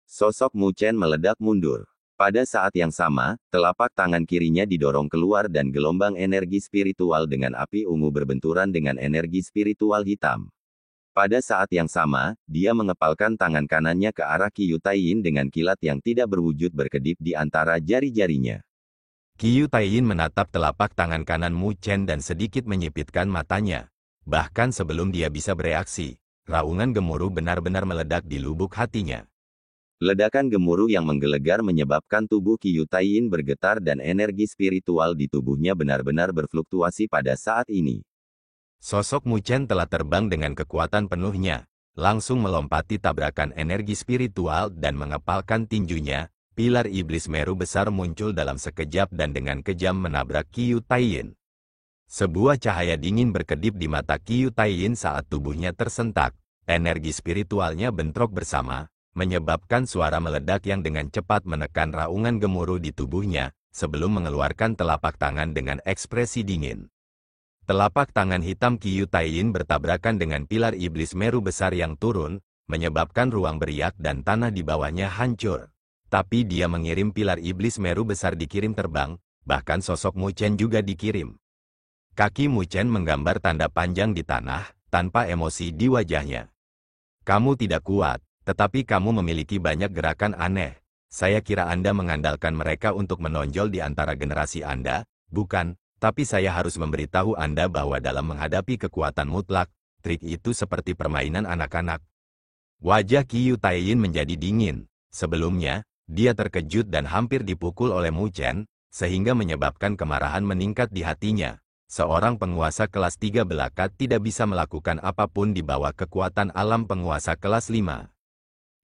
Sosok Mu Chen meledak mundur. Pada saat yang sama, telapak tangan kirinya didorong keluar dan gelombang energi spiritual dengan api ungu berbenturan dengan energi spiritual hitam. Pada saat yang sama, dia mengepalkan tangan kanannya ke arah Qiu Taiyin dengan kilat yang tidak berwujud berkedip di antara jari-jarinya. Qiu Taiyin menatap telapak tangan kanan Mu Chen dan sedikit menyipitkan matanya. Bahkan sebelum dia bisa bereaksi, raungan gemuruh benar-benar meledak di lubuk hatinya. Ledakan gemuruh yang menggelegar menyebabkan tubuh Qiu Taiyin bergetar dan energi spiritual di tubuhnya benar-benar berfluktuasi pada saat ini. Sosok Mu Chen telah terbang dengan kekuatan penuhnya, langsung melompati tabrakan energi spiritual dan mengepalkan tinjunya. Pilar iblis Meru besar muncul dalam sekejap dan dengan kejam menabrak Qiu Taiyin. Sebuah cahaya dingin berkedip di mata Qiu Taiyin saat tubuhnya tersentak. Energi spiritualnya bentrok bersama, menyebabkan suara meledak yang dengan cepat menekan raungan gemuruh di tubuhnya, sebelum mengeluarkan telapak tangan dengan ekspresi dingin. Telapak tangan hitam Qiu Taiyin bertabrakan dengan pilar iblis Meru besar yang turun, menyebabkan ruang beriak dan tanah di bawahnya hancur. Tapi dia mengirim pilar iblis Meru besar dikirim terbang, bahkan sosok Mu Chen juga dikirim. Kaki Mu Chen menggambar tanda panjang di tanah, tanpa emosi di wajahnya. Kamu tidak kuat, tetapi kamu memiliki banyak gerakan aneh. Saya kira Anda mengandalkan mereka untuk menonjol di antara generasi Anda, bukan, tapi saya harus memberitahu Anda bahwa dalam menghadapi kekuatan mutlak, trik itu seperti permainan anak-anak. Wajah Qiu Taiyin menjadi dingin. Sebelumnya, dia terkejut dan hampir dipukul oleh Mu Chen, sehingga menyebabkan kemarahan meningkat di hatinya. Seorang penguasa kelas 3 belaka tidak bisa melakukan apapun di bawah kekuatan alam penguasa kelas 5.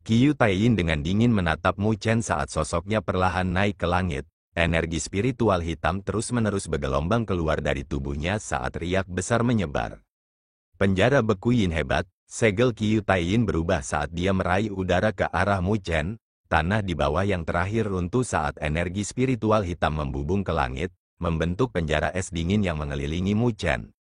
Qiu Taiyin dengan dingin menatap Mu Chen saat sosoknya perlahan naik ke langit. Energi spiritual hitam terus-menerus bergelombang keluar dari tubuhnya saat riak besar menyebar. Penjara beku Yin hebat, segel Qiu Taiyin berubah saat dia meraih udara ke arah Mu Chen. Tanah di bawah yang terakhir runtuh saat energi spiritual hitam membubung ke langit, membentuk penjara es dingin yang mengelilingi Mu Chen.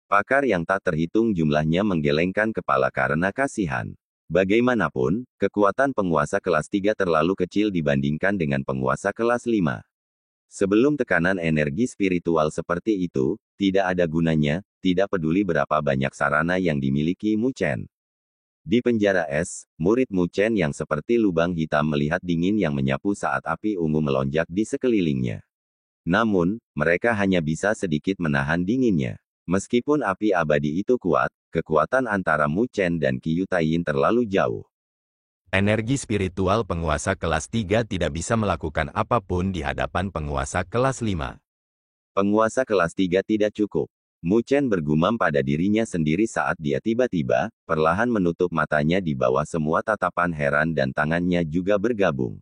Pakar yang tak terhitung jumlahnya menggelengkan kepala karena kasihan. Bagaimanapun, kekuatan penguasa kelas 3 terlalu kecil dibandingkan dengan penguasa kelas 5. Sebelum tekanan energi spiritual seperti itu, tidak ada gunanya, tidak peduli berapa banyak sarana yang dimiliki Mu Chen. Di penjara es, murid Mu Chen yang seperti lubang hitam melihat dingin yang menyapu saat api ungu melonjak di sekelilingnya. Namun, mereka hanya bisa sedikit menahan dinginnya. Meskipun api abadi itu kuat, kekuatan antara Mu Chen dan Qiu Taiyin terlalu jauh. Energi spiritual penguasa kelas 3 tidak bisa melakukan apapun di hadapan penguasa kelas 5. Penguasa kelas 3 tidak cukup. Mu Chen bergumam pada dirinya sendiri saat dia tiba-tiba, perlahan menutup matanya di bawah semua tatapan heran dan tangannya juga bergabung.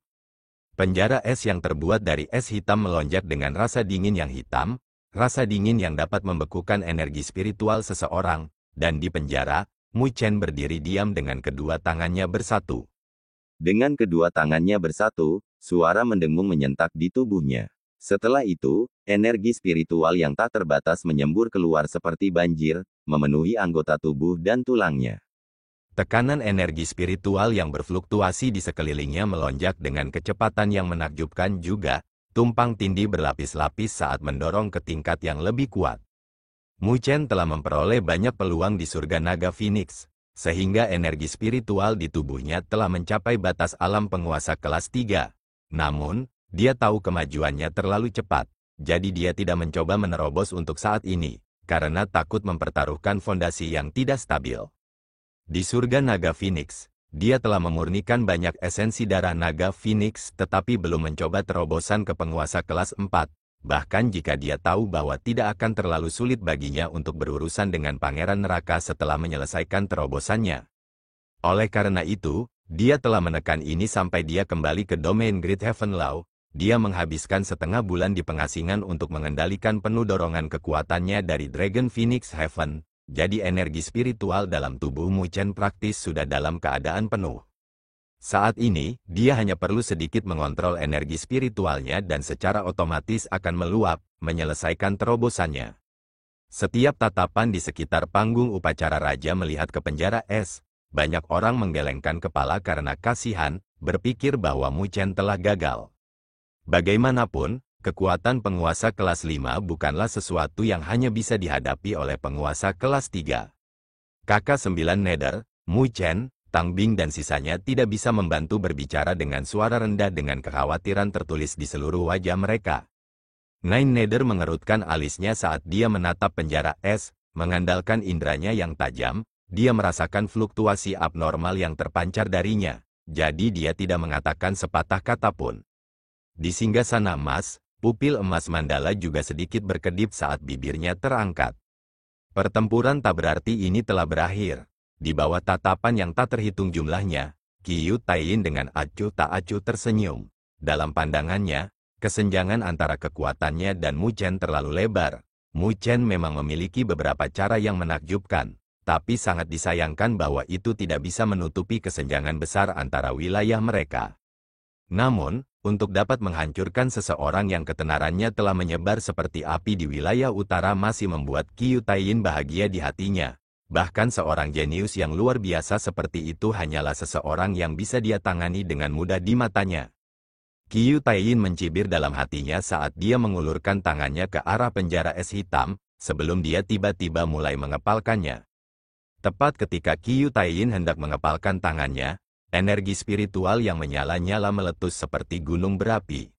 Penjara es yang terbuat dari es hitam melonjak dengan rasa dingin yang hitam, rasa dingin yang dapat membekukan energi spiritual seseorang, dan di penjara, Mu Chen berdiri diam dengan kedua tangannya bersatu. Dengan kedua tangannya bersatu, suara mendengung menyentak di tubuhnya. Setelah itu, energi spiritual yang tak terbatas menyembur keluar seperti banjir, memenuhi anggota tubuh dan tulangnya. Tekanan energi spiritual yang berfluktuasi di sekelilingnya melonjak dengan kecepatan yang menakjubkan juga, tumpang tindih berlapis-lapis saat mendorong ke tingkat yang lebih kuat. Mu Chen telah memperoleh banyak peluang di surga naga Phoenix. sehingga energi spiritual di tubuhnya telah mencapai batas alam penguasa kelas 3. Namun, dia tahu kemajuannya terlalu cepat, jadi dia tidak mencoba menerobos untuk saat ini, karena takut mempertaruhkan fondasi yang tidak stabil. Di surga naga Phoenix, dia telah memurnikan banyak esensi darah naga Phoenix tetapi belum mencoba terobosan ke penguasa kelas 4. Bahkan jika dia tahu bahwa tidak akan terlalu sulit baginya untuk berurusan dengan pangeran neraka setelah menyelesaikan terobosannya. Oleh karena itu, dia telah menekan ini sampai dia kembali ke domain Great Heaven Law. Dia menghabiskan setengah bulan di pengasingan untuk mengendalikan penuh dorongan kekuatannya dari Dragon Phoenix Heaven, jadi energi spiritual dalam tubuh Mu Chen praktis sudah dalam keadaan penuh. Saat ini, dia hanya perlu sedikit mengontrol energi spiritualnya dan secara otomatis akan meluap, menyelesaikan terobosannya. Setiap tatapan di sekitar panggung upacara raja melihat ke penjara es. Banyak orang menggelengkan kepala karena kasihan, berpikir bahwa Mu Chen telah gagal. Bagaimanapun, kekuatan penguasa kelas 5 bukanlah sesuatu yang hanya bisa dihadapi oleh penguasa kelas 3. Kakak 9 Nether, Mu Chen, Tang Bing dan sisanya tidak bisa membantu berbicara dengan suara rendah dengan kekhawatiran tertulis di seluruh wajah mereka. Nine Nether mengerutkan alisnya saat dia menatap penjara es, mengandalkan indranya yang tajam, dia merasakan fluktuasi abnormal yang terpancar darinya, jadi dia tidak mengatakan sepatah kata pun. Di singgasana emas, pupil emas Mandala juga sedikit berkedip saat bibirnya terangkat. Pertempuran tak berarti ini telah berakhir. Di bawah tatapan yang tak terhitung jumlahnya, Qiu Taiyin dengan acuh tak acuh tersenyum. Dalam pandangannya, kesenjangan antara kekuatannya dan Mu Chen terlalu lebar. Mu Chen memang memiliki beberapa cara yang menakjubkan, tapi sangat disayangkan bahwa itu tidak bisa menutupi kesenjangan besar antara wilayah mereka. Namun, untuk dapat menghancurkan seseorang yang ketenarannya telah menyebar seperti api di wilayah utara masih membuat Qiu Taiyin bahagia di hatinya. Bahkan seorang jenius yang luar biasa seperti itu hanyalah seseorang yang bisa dia tangani dengan mudah di matanya. Qiu Taiyin mencibir dalam hatinya saat dia mengulurkan tangannya ke arah penjara es hitam, sebelum dia tiba-tiba mulai mengepalkannya. Tepat ketika Qiu Taiyin hendak mengepalkan tangannya, energi spiritual yang menyala-nyala meletus seperti gunung berapi.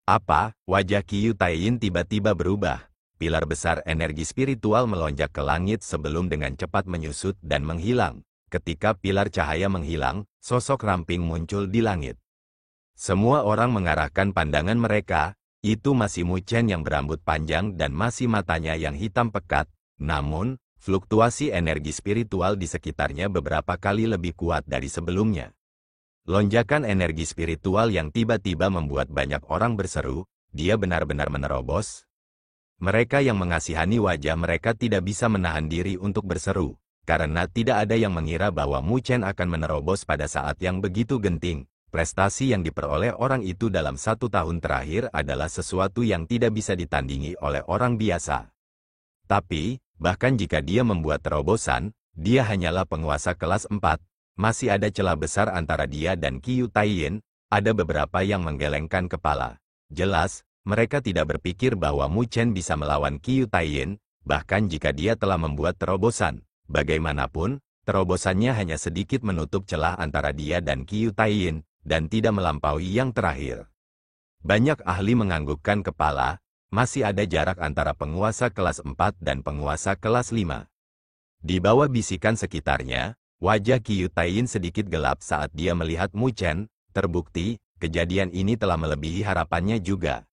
Apa? Wajah Qiu Taiyin tiba-tiba berubah. Pilar besar energi spiritual melonjak ke langit sebelum dengan cepat menyusut dan menghilang. Ketika pilar cahaya menghilang, sosok ramping muncul di langit. Semua orang mengarahkan pandangan mereka, itu masih Mu Chen yang berambut panjang dan masih matanya yang hitam pekat. Namun, fluktuasi energi spiritual di sekitarnya beberapa kali lebih kuat dari sebelumnya. Lonjakan energi spiritual yang tiba-tiba membuat banyak orang berseru, dia benar-benar menerobos. Mereka yang mengasihani wajah mereka tidak bisa menahan diri untuk berseru, karena tidak ada yang mengira bahwa Mu Chen akan menerobos pada saat yang begitu genting. Prestasi yang diperoleh orang itu dalam 1 tahun terakhir adalah sesuatu yang tidak bisa ditandingi oleh orang biasa. Tapi, bahkan jika dia membuat terobosan, dia hanyalah penguasa kelas 4, masih ada celah besar antara dia dan Qiu Taiyin, ada beberapa yang menggelengkan kepala. Jelas, mereka tidak berpikir bahwa Mu Chen bisa melawan Qiu Taiyin, bahkan jika dia telah membuat terobosan. Bagaimanapun, terobosannya hanya sedikit menutup celah antara dia dan Qiu Taiyin, dan tidak melampaui yang terakhir. Banyak ahli menganggukkan kepala, masih ada jarak antara penguasa kelas 4 dan penguasa kelas 5. Di bawah bisikan sekitarnya, wajah Qiu Taiyin sedikit gelap saat dia melihat Mu Chen, terbukti, kejadian ini telah melebihi harapannya juga.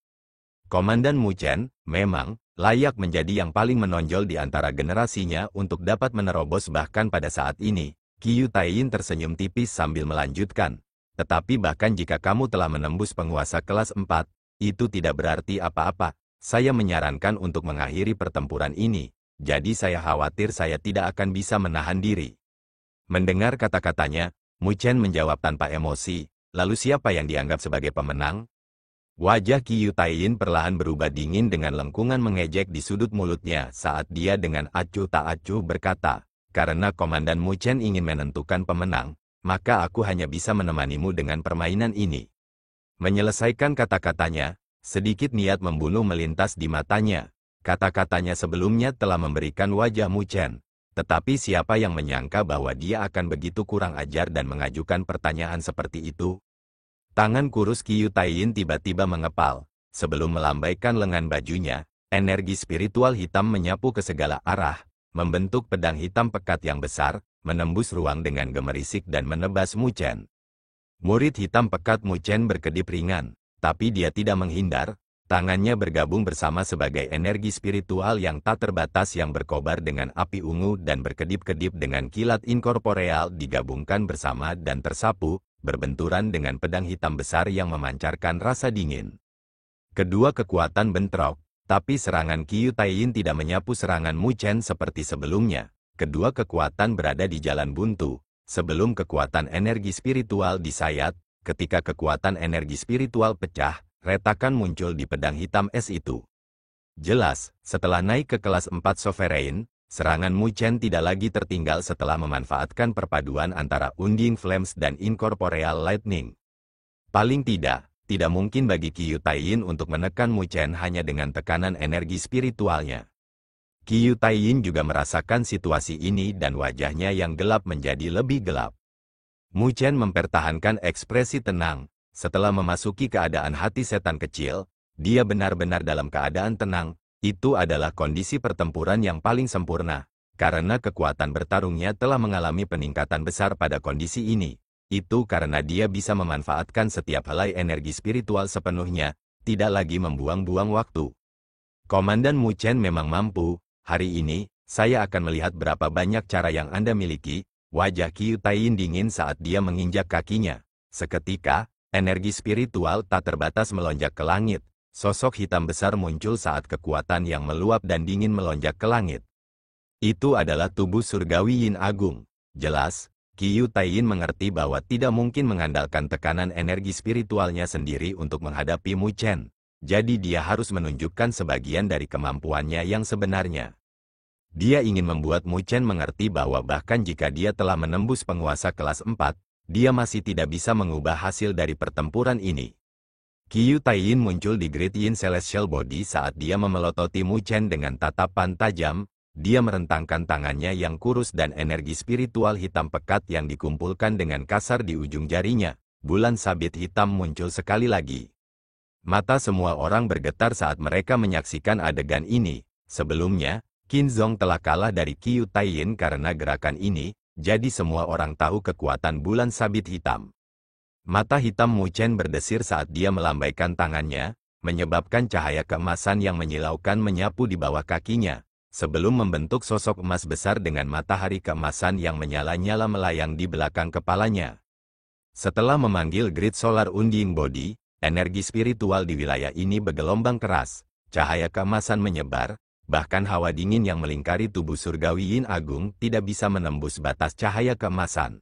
Komandan Mu Chen, memang, layak menjadi yang paling menonjol di antara generasinya untuk dapat menerobos bahkan pada saat ini. Qiu Taiyin tersenyum tipis sambil melanjutkan. Tetapi bahkan jika kamu telah menembus penguasa kelas 4, itu tidak berarti apa-apa. Saya menyarankan untuk mengakhiri pertempuran ini, jadi saya khawatir saya tidak akan bisa menahan diri. Mendengar kata-katanya, Mu Chen menjawab tanpa emosi, lalu siapa yang dianggap sebagai pemenang? Wajah Qiu Taiyin perlahan berubah dingin dengan lengkungan mengejek di sudut mulutnya saat dia dengan acuh tak acuh berkata, karena Komandan Mu Chen ingin menentukan pemenang, maka aku hanya bisa menemanimu dengan permainan ini. Menyelesaikan kata-katanya, sedikit niat membunuh melintas di matanya. Kata-katanya sebelumnya telah memberikan wajah Mu Chen Tetapi siapa yang menyangka bahwa dia akan begitu kurang ajar dan mengajukan pertanyaan seperti itu? Tangan kurus Qiu Taiyin tiba-tiba mengepal. Sebelum melambaikan lengan bajunya, energi spiritual hitam menyapu ke segala arah, membentuk pedang hitam pekat yang besar, menembus ruang dengan gemerisik dan menebas Mu Chen. Murid hitam pekat Mu Chen berkedip ringan, tapi dia tidak menghindar. Tangannya bergabung bersama sebagai energi spiritual yang tak terbatas yang berkobar dengan api ungu dan berkedip-kedip dengan kilat inkorporeal digabungkan bersama dan tersapu, berbenturan dengan pedang hitam besar yang memancarkan rasa dingin. Kedua kekuatan bentrok, tapi serangan Qiu Taiyin tidak menyapu serangan Mu Chen seperti sebelumnya. Kedua kekuatan berada di jalan buntu, sebelum kekuatan energi spiritual disayat, ketika kekuatan energi spiritual pecah, retakan muncul di pedang hitam es itu. Jelas, setelah naik ke kelas 4 Sovereign, serangan Mu Chen tidak lagi tertinggal setelah memanfaatkan perpaduan antara Unding Flames dan Incorporeal Lightning. Paling tidak mungkin bagi Qiu Taiyin untuk menekan Mu Chen hanya dengan tekanan energi spiritualnya. Qiu Taiyin juga merasakan situasi ini dan wajahnya yang gelap menjadi lebih gelap. Mu Chen mempertahankan ekspresi tenang. Setelah memasuki keadaan hati setan kecil, dia benar-benar dalam keadaan tenang. Itu adalah kondisi pertempuran yang paling sempurna, karena kekuatan bertarungnya telah mengalami peningkatan besar pada kondisi ini. Itu karena dia bisa memanfaatkan setiap helai energi spiritual sepenuhnya, tidak lagi membuang-buang waktu. Komandan Mu Chen memang mampu. Hari ini, saya akan melihat berapa banyak cara yang Anda miliki. Wajah Qiu Taiyin dingin saat dia menginjak kakinya. Seketika, energi spiritual tak terbatas melonjak ke langit. Sosok hitam besar muncul saat kekuatan yang meluap dan dingin melonjak ke langit. Itu adalah tubuh surgawi Yin Agung. Jelas, Qiu Taiyin mengerti bahwa tidak mungkin mengandalkan tekanan energi spiritualnya sendiri untuk menghadapi Mu Chen. Jadi dia harus menunjukkan sebagian dari kemampuannya yang sebenarnya. Dia ingin membuat Mu Chen mengerti bahwa bahkan jika dia telah menembus penguasa kelas 4, dia masih tidak bisa mengubah hasil dari pertempuran ini. Qiu Taiyin muncul di Great Yin Celestial Body saat dia memelototi Mu Chen dengan tatapan tajam. Dia merentangkan tangannya yang kurus dan energi spiritual hitam pekat yang dikumpulkan dengan kasar di ujung jarinya. Bulan sabit hitam muncul sekali lagi. Mata semua orang bergetar saat mereka menyaksikan adegan ini. Sebelumnya, Qin Zhong telah kalah dari Qiu Taiyin karena gerakan ini. Jadi semua orang tahu kekuatan bulan sabit hitam. Mata hitam Mu Chen berdesir saat dia melambaikan tangannya, menyebabkan cahaya keemasan yang menyilaukan menyapu di bawah kakinya, sebelum membentuk sosok emas besar dengan matahari keemasan yang menyala-nyala melayang di belakang kepalanya. Setelah memanggil Great Solar Unding Body, energi spiritual di wilayah ini bergelombang keras, cahaya keemasan menyebar. Bahkan hawa dingin yang melingkari tubuh surgawi Yin Agung tidak bisa menembus batas cahaya keemasan.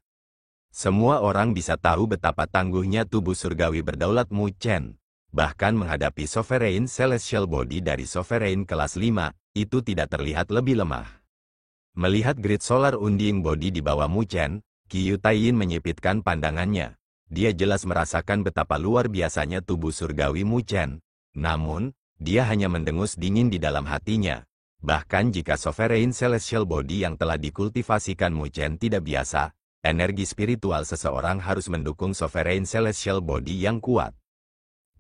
Semua orang bisa tahu betapa tangguhnya tubuh surgawi berdaulat Mu Chen. Bahkan menghadapi Sovereign Celestial Body dari Sovereign kelas 5, itu tidak terlihat lebih lemah. Melihat Great Solar Unding Body di bawah Mu Chen, Qiu Taiyin menyipitkan pandangannya. Dia jelas merasakan betapa luar biasanya tubuh surgawi Mu Chen. Namun, dia hanya mendengus dingin di dalam hatinya. Bahkan jika Sovereign Celestial Body yang telah dikultivasikan Mu Chen tidak biasa, energi spiritual seseorang harus mendukung Sovereign Celestial Body yang kuat.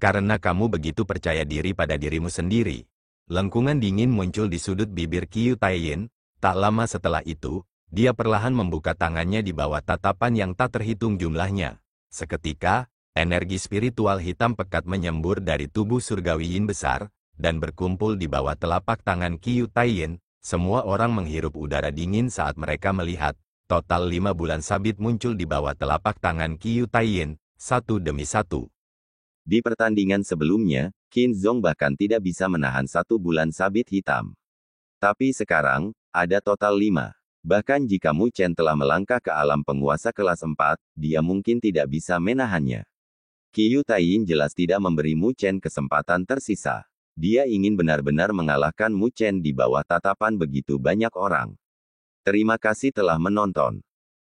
Karena kamu begitu percaya diri pada dirimu sendiri. Lengkungan dingin muncul di sudut bibir Qiu Taiyin. Tak lama setelah itu, dia perlahan membuka tangannya di bawah tatapan yang tak terhitung jumlahnya. Seketika, energi spiritual hitam pekat menyembur dari tubuh surgawi Yin besar, dan berkumpul di bawah telapak tangan Qiu Taiyin. Semua orang menghirup udara dingin saat mereka melihat, total 5 bulan sabit muncul di bawah telapak tangan Qiu Taiyin, satu demi satu. Di pertandingan sebelumnya, Qin Zhong bahkan tidak bisa menahan 1 bulan sabit hitam. Tapi sekarang, ada total 5. Bahkan jika Mu Chen telah melangkah ke alam penguasa kelas 4, dia mungkin tidak bisa menahannya. Qiu Taiyin jelas tidak memberi Mu Chen kesempatan tersisa. Dia ingin benar-benar mengalahkan Mu Chen di bawah tatapan begitu banyak orang. Terima kasih telah menonton.